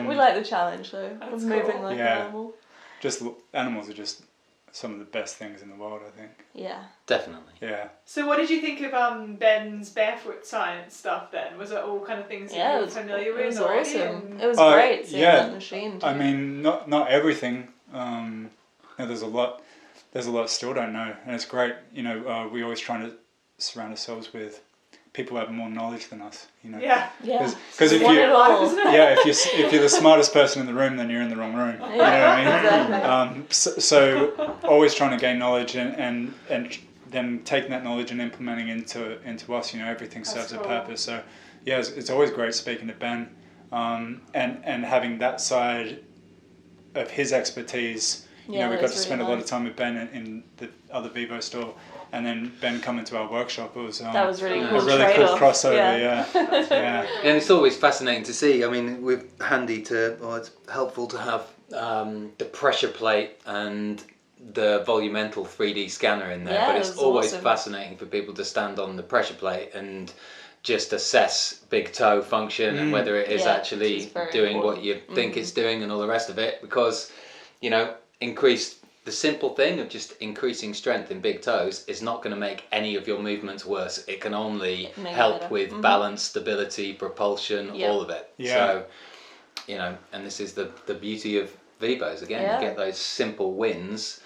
D: we like the challenge, though, of moving
A: cool.
D: like an animal.
C: Just animals are just some of the best things in the world, I think.
D: Yeah.
B: Definitely.
C: Yeah.
A: So what did you think of Ben's barefoot science stuff then? Was it all kind of things that you were familiar with?
D: It was
A: already?
D: awesome. It was great seeing that machine too.
C: I mean, not everything. There's a lot still don't know, and it's great. You know, we always trying to surround ourselves with people who have more knowledge than us. You know.
A: Yeah.
C: Because if if you're the smartest person in the room, then you're in the wrong room. You know what I mean?
D: Exactly.
C: So always trying to gain knowledge and then taking that knowledge and implementing into us. You know, everything serves a purpose. So yeah, it's always great speaking to Ben, and having that side of his expertise. You know, we got to spend a lot of time with Ben in the other Vivo store, and then Ben coming to our workshop. It was
D: that was really cool.
C: A really cool crossover. Yeah.
B: And it's always fascinating to see. I mean, it's helpful to have the pressure plate and the volumental 3D scanner in there.
D: Yeah,
B: but it's always fascinating for people to stand on the pressure plate and just assess big toe function and whether it is actually doing what you think it's doing and all the rest of it. Because, you know, the simple thing of just increasing strength in big toes is not going to make any of your movements worse. It can only help with balance, stability, propulsion, all of it.
C: Yeah.
B: So, you know, and this is the beauty of Vivos. Again, you get those simple wins.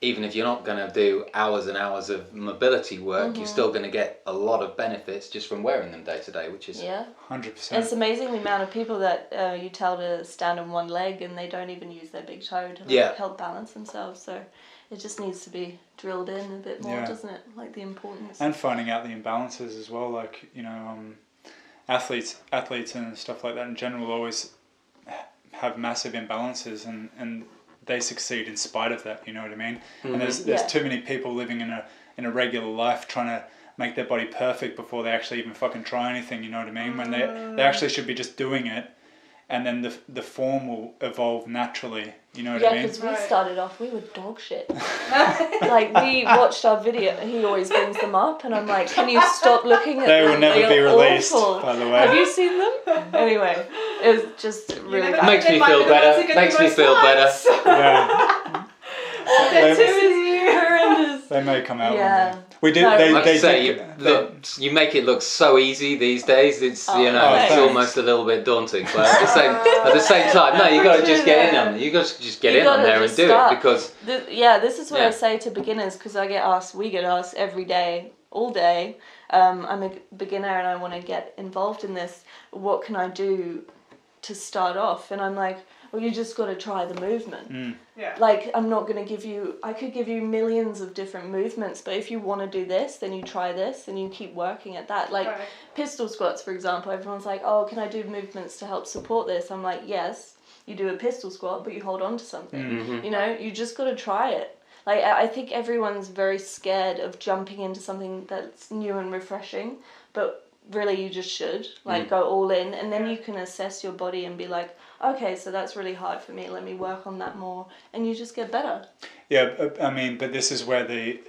B: Even if you're not going to do hours and hours of mobility work, you're still going to get a lot of benefits just from wearing them day to day, which is
C: 100%.
D: It's amazing the amount of people that you tell to stand on one leg and they don't even use their big toe to help balance themselves. So it just needs to be drilled in a bit more, doesn't it? Like the importance.
C: And finding out the imbalances as well. Like, you know, athletes and stuff like that in general always have massive imbalances and they succeed in spite of that, you know what I mean? And there's too many people living in a regular life trying to make their body perfect before they actually even fucking try anything, you know what I mean? When they actually should be just doing it, and then the form will evolve naturally, you know what I mean?
D: Yeah, because we started off, we were dog shit. Like, we watched our video, he always brings them up, and I'm like, can you stop looking at them?
C: They will never be released, by the way.
D: Have you seen them? Anyway, it was just really bad.
B: Makes me feel better. Makes me feel better.
C: Yeah.
D: Horrendous.
C: They may come out.
D: Yeah.
C: We did.
B: You make it look so easy these days. It's it's almost a little bit daunting. But at the same time, no, you got to just get in on it. You got to just get in on there and do it because.
D: This is what I say to beginners because we get asked every day, all day. I'm a beginner and I want to get involved in this. What can I do to start off? And I'm like, well, you just got to try the movement.
A: Yeah.
D: Like, I'm not going to give you... I could give you millions of different movements, but if you want to do this, then you try this, and you keep working at that. Like, pistol squats, for example, everyone's like, oh, can I do movements to help support this? I'm like, yes, you do a pistol squat, but you hold on to something. Mm-hmm. You know, you just got to try it. Like, I think everyone's very scared of jumping into something that's new and refreshing, but really you just should, go all in, and then you can assess your body and be like, okay, so that's really hard for me, let me work on that more, and you just get better.
C: Yeah, I mean, but this is where the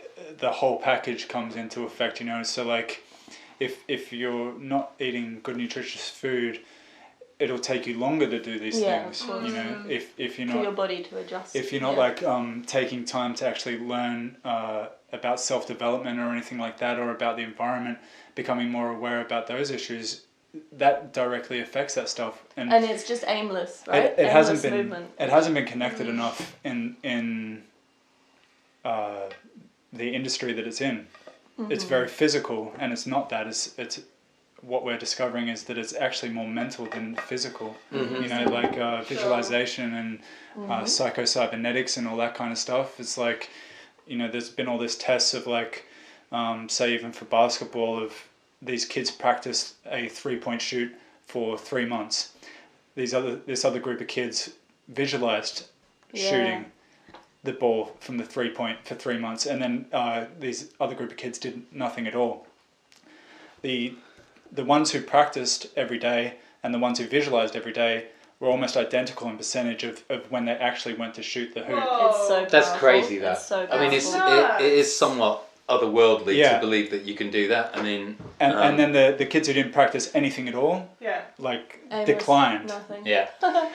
C: whole package comes into effect, you know, so like, if you're not eating good nutritious food, it'll take you longer to do these things, you know, if you're not...
D: For your body to adjust.
C: If you're not, taking time to actually learn about self-development or anything like that, or about the environment, becoming more aware about those issues, that directly affects that stuff. And
D: it's just aimless, right?
C: It hasn't been connected enough in the industry that it's in. Mm-hmm. It's very physical, and it's not that. It's what we're discovering is that it's actually more mental than physical. Mm-hmm. You know, like visualization and psychocybernetics and all that kind of stuff. It's like, you know, there's been all this tests of like say even for basketball, of these kids practiced a 3-point shoot for 3 months. This other group of kids visualized shooting the ball from the 3-point for 3 months, and then these other group of kids did nothing at all. The ones who practiced every day and the ones who visualized every day were almost identical in percentage of when they actually went to shoot the hoop.
A: Whoa.
D: It's so powerful.
B: That's crazy. That.
D: It's so
B: I mean,
D: powerful.
B: it is somewhat otherworldly
C: Yeah.
B: to believe that you can do that. I mean,
C: And then the kids who didn't practice anything at all, declined.
D: Nothing.
B: Yeah.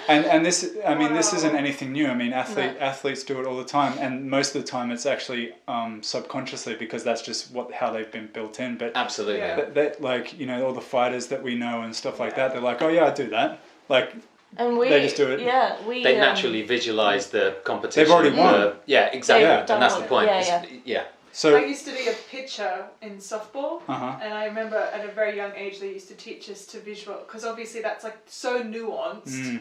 C: And this, I mean, this
A: Wow.
C: isn't anything new. I mean, athletes do it all the time, and most of the time it's actually subconsciously, because that's just how they've been built in. But
B: Absolutely.
A: Yeah.
C: that, like, you know, all the fighters that we know and stuff like that, they're like, oh yeah, I do that. Like,
D: And
C: they just do it.
D: Yeah,
B: They naturally visualize the competition.
C: They've already won.
B: Yeah, exactly.
C: They've
B: And that's the point.
D: Yeah.
C: So
A: I used to be a pitcher in softball, and I remember at a very young age they used to teach us to visual, because obviously that's like so nuanced,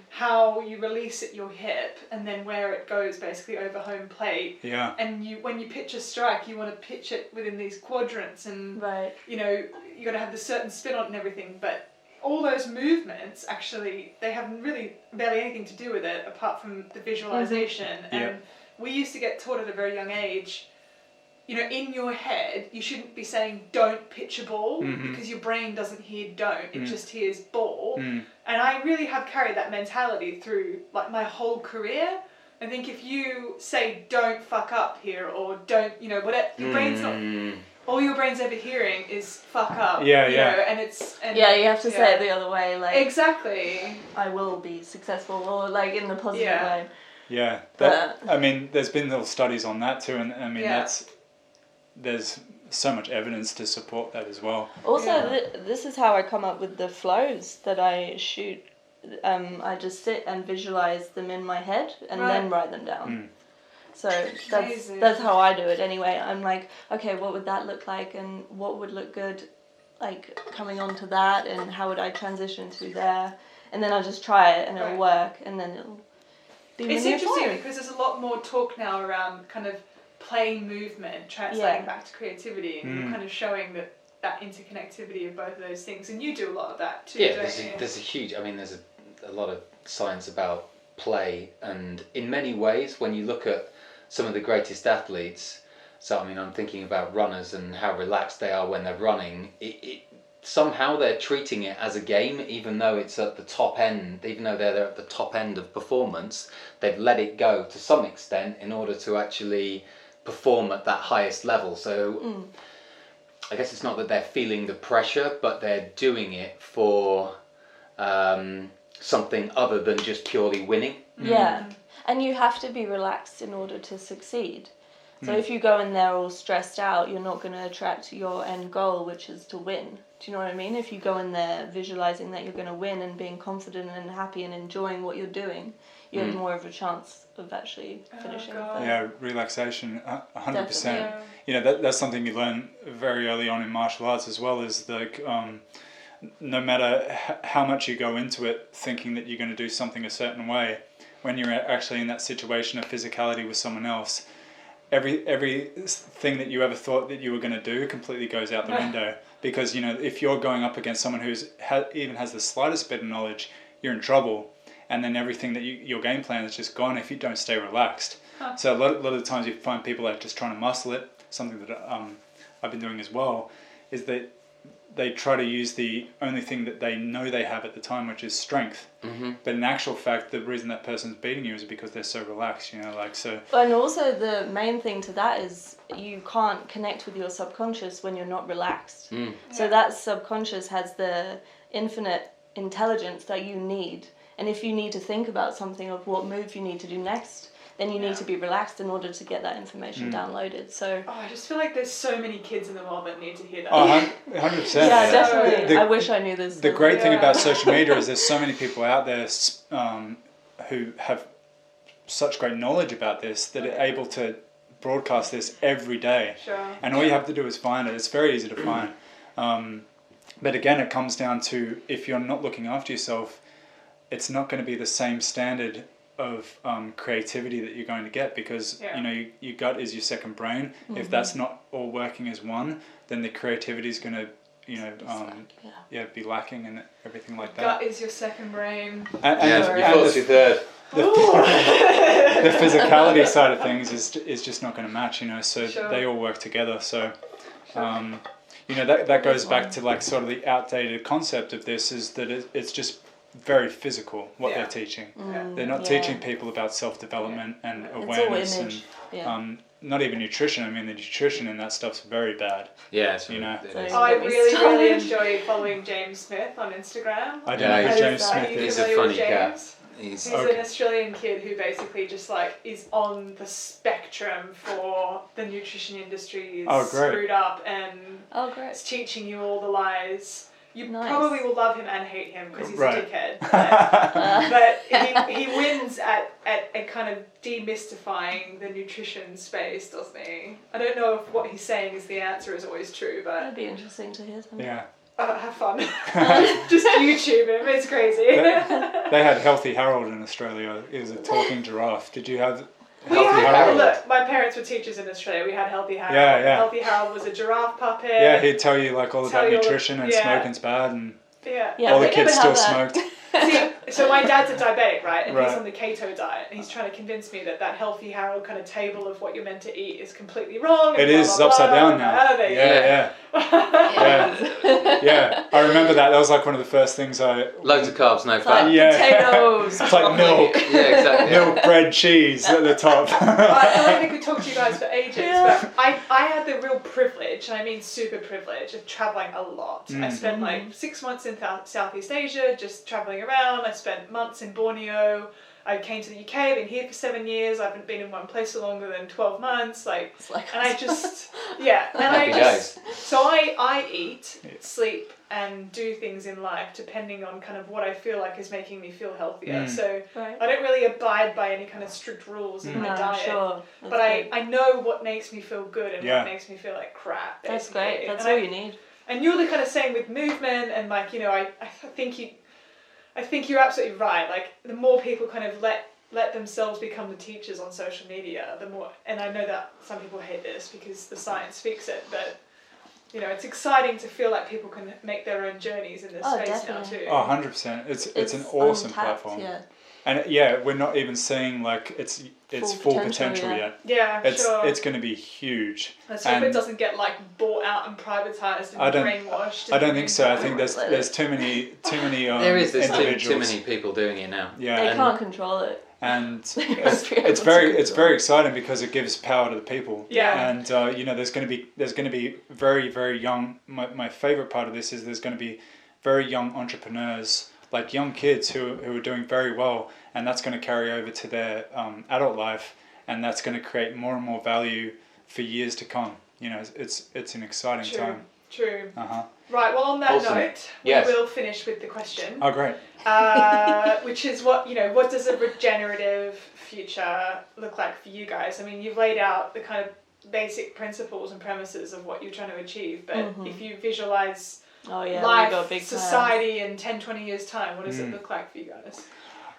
A: how you release at your hip and then where it goes basically over home plate.
C: Yeah.
A: And when you pitch a strike, you want to pitch it within these quadrants, and you know, you got to have the certain spin on it and everything, but all those movements actually, they have really barely anything to do with it apart from the visualization. And we used to get taught at a very young age, you know, in your head, you shouldn't be saying don't pitch a ball, because your brain doesn't hear don't, it just hears ball. And I really have carried that mentality through like my whole career. I think if you say don't fuck up here, or don't, you know, whatever, your brain's not, all your brain's ever hearing is fuck up. You know, and it's... And,
D: you have to say it the other way, like...
A: Exactly.
D: I will be successful, or like in the positive way.
C: Yeah. I mean, there's been little studies on that too, and I mean, there's so much evidence to support that as well.
D: Also, this is how I come up with the flows that I shoot. I just sit and visualize them in my head and then write them down. So that's how I do it anyway. I'm like, okay, what would that look like, and what would look good, like coming onto that, and how would I transition through there, and then I'll just try it and it'll work, and then it'll be
A: It's interesting because there's a lot more talk now around kind of play movement translating back to creativity, and kind of showing that interconnectivity of both of those things, and you do a lot of that too.
B: There's a huge, I mean, there's a lot of science about play, and in many ways when you look at some of the greatest athletes, so I mean, I'm thinking about runners and how relaxed they are when they're running, somehow they're treating it as a game, even though it's at the top end, even though they're at the top end of performance, they've let it go to some extent in order to actually perform at that highest level. So I guess it's not that they're feeling the pressure, but they're doing it for something other than just purely winning.
D: Yeah, and you have to be relaxed in order to succeed. So if you go in there all stressed out, you're not going to attract your end goal, which is to win. Do you know what I mean? If you go in there visualizing that you're going to win and being confident and happy and enjoying what you're doing, you have more of a chance of actually finishing.
C: Yeah, relaxation, 100%.
A: Yeah.
C: You know, that's something you learn very early on in martial arts as well, is like, no matter how much you go into it thinking that you're going to do something a certain way, when you're actually in that situation of physicality with someone else, every thing that you ever thought that you were going to do completely goes out the window. Because, you know, if you're going up against someone who's even has the slightest bit of knowledge, you're in trouble. And then everything that your game plan is just gone if you don't stay relaxed. So a lot of the times you find people are just trying to muscle it. Something that I've been doing as well is that they try to use the only thing that they know they have at the time, which is strength. But in actual fact, the reason that person's beating you is because they're so relaxed, you know, like so.
D: And also the main thing to that is you can't connect with your subconscious when you're not relaxed. So that subconscious has the infinite intelligence that you need. And if you need to think about something of what move you need to do next, then you need to be relaxed in order to get that information downloaded. So
A: I just feel like there's so many kids in the world that need to hear that.
C: Oh, 100%.
D: Yeah, definitely. I wish I knew this.
C: The great thing about social media is there's so many people out there who have such great knowledge about this that are able to broadcast this every day. And all you have to do is find it. It's very easy to find. But again, it comes down to, if you're not looking after yourself, it's not going to be the same standard of creativity that you're going to get, because
A: Yeah.
C: you know your gut is your second brain. If that's not all working as one, then the creativity is going to be lacking and everything like that.
A: Gut is your second brain.
B: You thought it's your third.
C: The physicality side of things is just not going to match, you know. So
A: Sure.
C: they all work together. So, you know, that goes back to like sort of the outdated concept of this, is that it's just very physical what they're teaching. They're not teaching people about self-development and awareness
D: it's all image.
C: and not even nutrition. I mean, the nutrition in that stuff's very bad.
B: Yeah, it's
C: you know.
A: I really enjoy following James Smith on Instagram.
C: I don't know who James Smith is.
B: He's a funny cat.
A: He's an Australian kid who basically just like is on the spectrum for the nutrition industry is screwed up and is teaching you all the lies. You probably will love him and hate him because he's a dickhead. But he wins at kind of demystifying the nutrition space, doesn't he? I don't know if what he's saying is the answer is always true, but
D: That'd be interesting to hear something.
C: Yeah.
A: Have fun. Just YouTube him, it's crazy.
C: They had Healthy Harold in Australia. It was a talking giraffe. Did you have
B: Healthy Harold?
A: Look, my parents were teachers in Australia. We had Healthy Harold.
C: Yeah.
A: Healthy Harold was a giraffe puppet.
C: Yeah, he'd tell you like all about nutrition and smoking's bad, and all the kids still smoked.
A: See, so my dad's a diabetic, right? And he's on the keto diet, and he's trying to convince me that Healthy Harold kind of table of what you're meant to eat is completely wrong.
C: It is upside down now. Yeah. I remember that. That was like one of the first things I.
B: Loads of carbs, no fat.
D: Potatoes.
C: It's like milk.
B: Yeah, exactly.
C: Milk, bread, cheese at the top.
A: I feel like I could talk to you guys for ages, but I had the real privilege, and I mean super privilege, of traveling a lot. I spent like 6 months in Southeast Asia, just traveling around. I spent months in Borneo. I came to the UK, been here for 7 years. I haven't been in one place for longer than 12 months. So I eat, sleep, and do things in life depending on kind of what I feel like is making me feel healthier. So I don't really abide by any kind of strict rules in my diet.
D: Sure.
A: But I know what makes me feel good and what makes me feel like crap. Basically.
D: That's great. That's all you need.
A: And you're the kind of same with movement and like, you know, I think you're absolutely right. Like the more people kind of let themselves become the teachers on social media, the more. And I know that some people hate this because the science speaks it, but you know, it's exciting to feel like people can make their own journeys in this space now too.
C: Oh, 100%. It's an awesome platform.
D: Yeah.
C: And we're not even seeing like it's full potential yet.
A: Yeah,
C: It's going to be huge.
A: Let's hope it doesn't get like bought out and privatized and brainwashed.
C: I don't think so. I think there's too many
B: there's too many people doing it now.
C: Yeah,
D: they can't control it.
C: And it's very exciting because it gives power to the people.
A: Yeah.
C: And you know, there's going to be very, very young. My favorite part of this is there's going to be very young entrepreneurs, like young kids who are doing very well, and that's going to carry over to their adult life, and that's going to create more and more value for years to come. You know, it's an exciting time.
A: True. Right. Well, on that note, we will finish with the question.
C: Oh, great.
A: Which is what does a regenerative future look like for you guys? I mean, you've laid out the kind of basic principles and premises of what you're trying to achieve, but if you visualize life, society in 10, 20 years' time, what does it look like for you guys?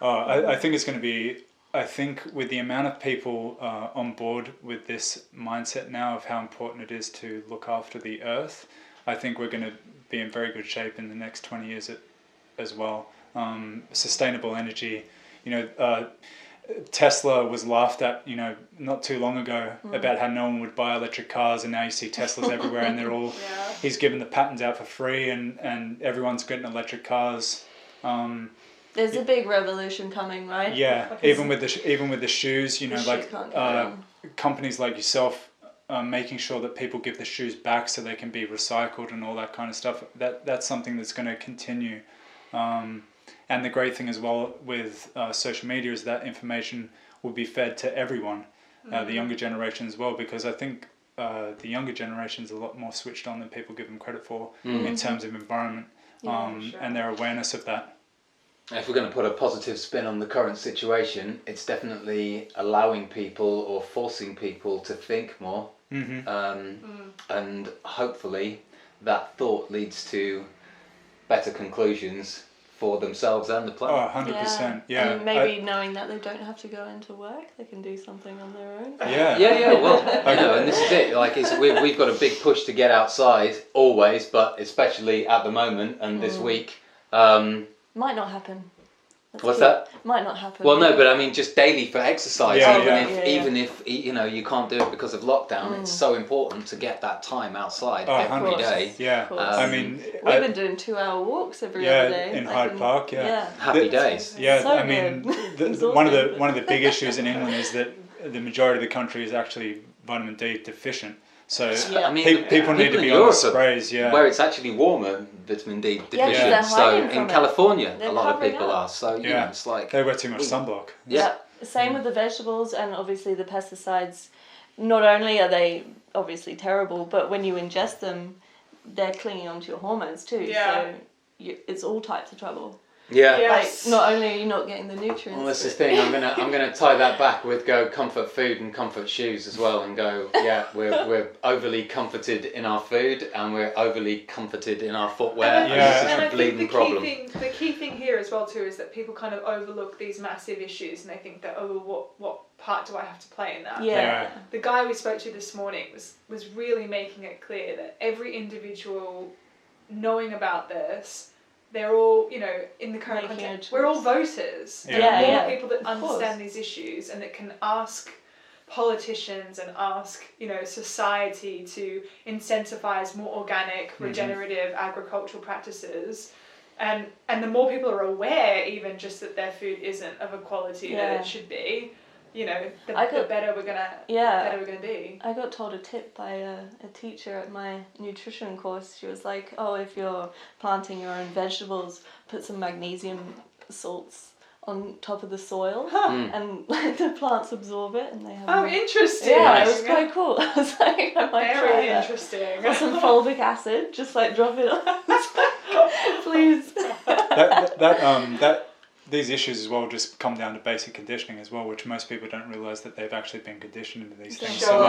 C: I think it's going to be. I think with the amount of people on board with this mindset now of how important it is to look after the earth, I think we're going to be in very good shape in the next 20 years as well. Sustainable energy, you know, Tesla was laughed at, you know, not too long ago about how no one would buy electric cars, and now you see Teslas everywhere, and they're all. He's given the patents out for free, and everyone's getting electric cars.
D: There's a big revolution coming, right?
C: Yeah, even with the shoes, you know, like companies like yourself making sure that people give the shoes back so they can be recycled and all that kind of stuff. That's something that's going to continue. And the great thing as well with social media is that information will be fed to everyone, the younger generation as well, because I think the younger generation is a lot more switched on than people give them credit for in terms of environment and their awareness of that.
B: If we're going to put a positive spin on the current situation, it's definitely allowing people or forcing people to think more. And hopefully that thought leads to better conclusions for themselves and the planet.
C: 100%. Yeah.
D: And maybe knowing that they don't have to go into work, they can do something on their own.
B: Yeah. Well, and this is it. Like, we've got a big push to get outside always, but especially at the moment and this week.
D: Might not happen.
B: What's that?
D: Might not happen.
B: Well, no, but I mean just daily for exercise.
C: Yeah,
B: even if you know you can't do it because of lockdown, it's so important to get that time outside every day.
C: Yeah, I mean,
D: we've been doing 2-hour walks every other day.
C: In Hyde Park.
B: Happy days.
C: Yeah,
D: so
C: I mean, one of the big issues in England is that the majority of the country is actually vitamin D deficient. So
B: I mean,
C: people need to be on the sprays,
B: where it's actually warmer, vitamin D deficient.
D: Yeah,
B: so in California,
D: a
B: lot of people are. So you know, it's like
C: they wear too much sunblock.
D: Yeah. Same with the vegetables and obviously the pesticides. Not only are they obviously terrible, but when you ingest them, they're clinging onto your hormones too.
A: Yeah.
D: So it's all types of trouble.
B: Yeah.
A: Yes.
D: Like not only are you not getting the nutrients.
B: Well, that's the thing. I'm gonna tie that back with comfort food and comfort shoes as well, and go. Yeah, we're overly comforted in our food and we're overly comforted in our footwear. And this is a bleeding problem.
A: The key thing here as well too is that people kind of overlook these massive issues and they think that what part do I have to play in that?
D: Yeah.
A: The guy we spoke to this morning was really making it clear that every individual knowing about this. They're all, you know, in the current context, we're all voters.
D: Yeah.
A: People that understand these issues and that can ask politicians and ask, you know, society to incentivize more organic, regenerative agricultural practices. And the more people are aware even just that their food isn't of a quality that it should be, you know, the better we're gonna be.
D: I got told a tip by a teacher at my nutrition course. She was like, "Oh, if you're planting your own vegetables, put some magnesium salts on top of the soil, and the plants absorb it, and they have."
A: Oh, interesting!
D: Yeah, it was quite cool. I was like, I might try
A: very
D: that.
A: interesting.
D: Or some fulvic acid, just like drop it on. Please.
C: These issues as well just come down to basic conditioning as well, which most people don't realise that they've actually been conditioned into these things.
A: So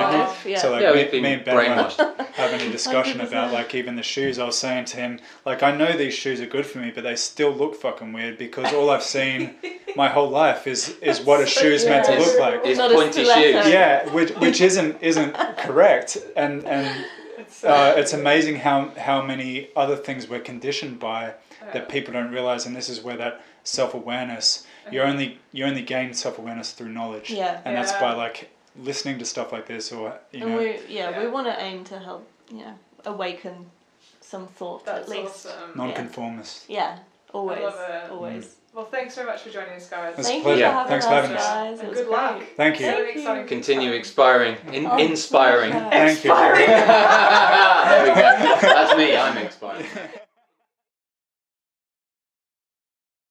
C: me and Ben were having a discussion about like even the shoes. I was saying to him, like, I know these shoes are good for me, but they still look fucking weird because all I've seen my whole life is what a shoe's meant to look like.
B: It's pointy shoes.
C: Yeah, which isn't correct, and it's amazing how many other things we're conditioned by that people don't realise, and this is where that self-awareness, you only gain self-awareness through knowledge, and that's by like listening to stuff like this, or you know.
D: We want to aim to help, you know, awaken some thought at least.
A: Awesome.
C: Nonconformist.
D: Always.
A: I love it.
D: Always.
A: Well, thanks very much for joining us, guys.
C: Thank you for having us.
D: Guys.
A: And good luck.
C: Thank you.
A: Exciting.
B: Continue inspiring. Inspiring.
C: Thank you.
B: There we go. That's me. I'm inspiring.